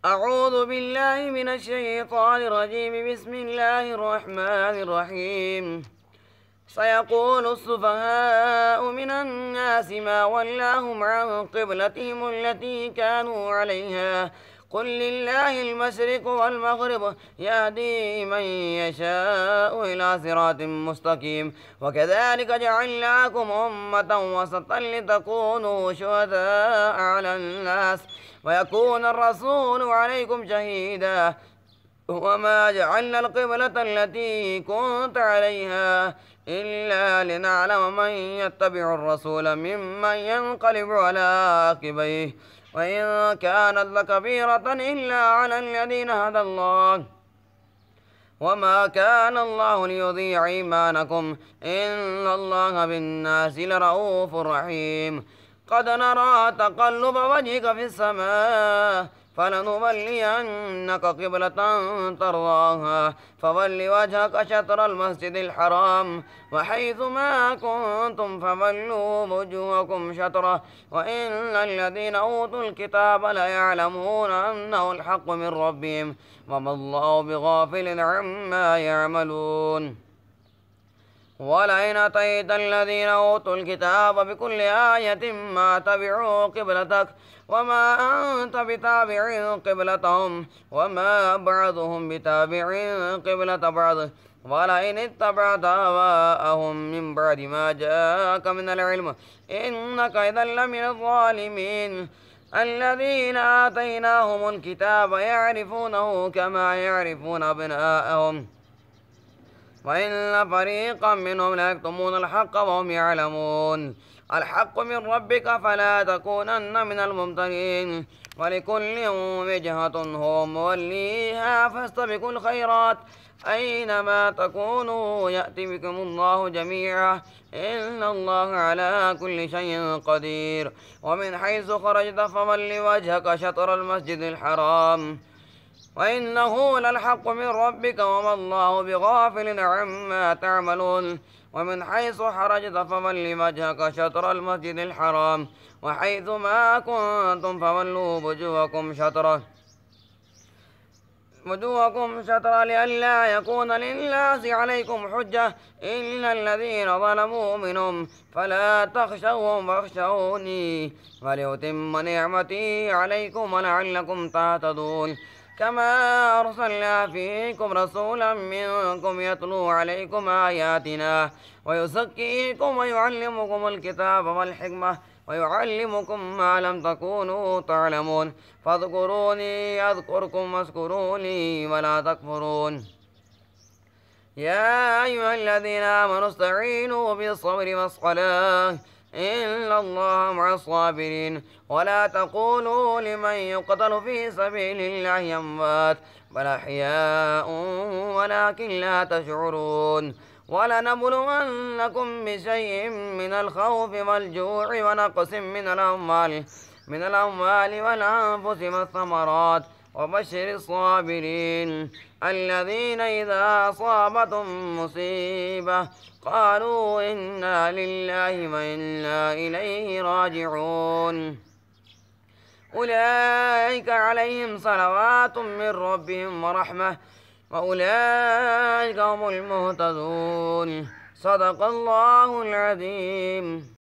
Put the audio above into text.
أعوذ بالله من الشيطان الرجيم. بسم الله الرحمن الرحيم. سيقول السفهاء من الناس ما ولاهم عن قبلتهم التي كانوا عليها قل لله المشرق والمغرب يهدي من يشاء إلى صراط مستقيم وكذلك جعلناكم أمة وسطا لتكونوا شهداء على الناس ويكون الرسول عليكم شهيدا وما جعلنا القبلة التي كنت عليها إلا لنعلم من يتبع الرسول ممن ينقلب على عقبيه وإن كانت لكبيرة إلا على الذين هدى الله وما كان الله ليضيع إيمانكم إن الله بالناس لرؤوف رحيم. قد نرى تقلب وجهك في السماء فلنولينك قبلة ترضاها فول وجهك شطر المسجد الحرام وحيث ما كنتم فولوا وجوهكم شطره وإن الذين أوتوا الكتاب ليعلمون أنه الحق من ربهم وما الله بغافل عما يعملون. ولئن أتيت الذين أوتوا الكتاب بكل آية ما تبعوا قبلتك وما أنت بتابع قبلتهم وما بعضهم بتابع قبلة بعض ولئن اتبعت أهواءهم من بعد ما جاءك من العلم إنك إذا لمن الظالمين. الذين آتيناهم الكتاب يعرفونه كما يعرفون أبناءهم وإن فريقا منهم ليكتمون الحق وهم يعلمون. الحق من ربك فلا تكونن من الممترين ولكل وجهة هو موليها فاستبقوا الخيرات أينما تكونوا يأتي بكم الله جميعا إن الله على كل شيء قدير. ومن حيث خرجت فول وجهك شطر المسجد الحرام وإنه للحق من ربك وما الله بغافل عما تعملون. ومن حيث خرجت فول وجهك شطر المسجد الحرام وحيث ما كنتم فولوا وجوهكم شطر لئلا يكون للناس عليكم حجة إلا الذين ظلموا منهم فلا تخشوهم واخشوني ولأتم نعمتي عليكم ولعلكم تهتدون. كما أرسلنا فيكم رسولا منكم يتلو عليكم آياتنا ويزكيكم ويعلمكم الكتاب والحكمة ويعلمكم ما لم تكونوا تعلمون فاذكروني أذكركم واشكروا لي ولا تكفرون. يا أيها الذين آمنوا استعينوا بالصبر والصلاة إن الله مع الصابرين ولا تقولوا لمن يقتل في سبيل الله أموات بل أحياء ولكن لا تشعرون. ولنبلونكم بشيء من الخوف والجوع ونقص من الأموال والأنفس والثمرات وبشر الصابرين الذين إذا أصابتهم مصيبة قالوا إنا لله وإنا إليه راجعون. أولئك عليهم صلوات من ربهم ورحمة وأولئك هم المهتدون. صدق الله العظيم.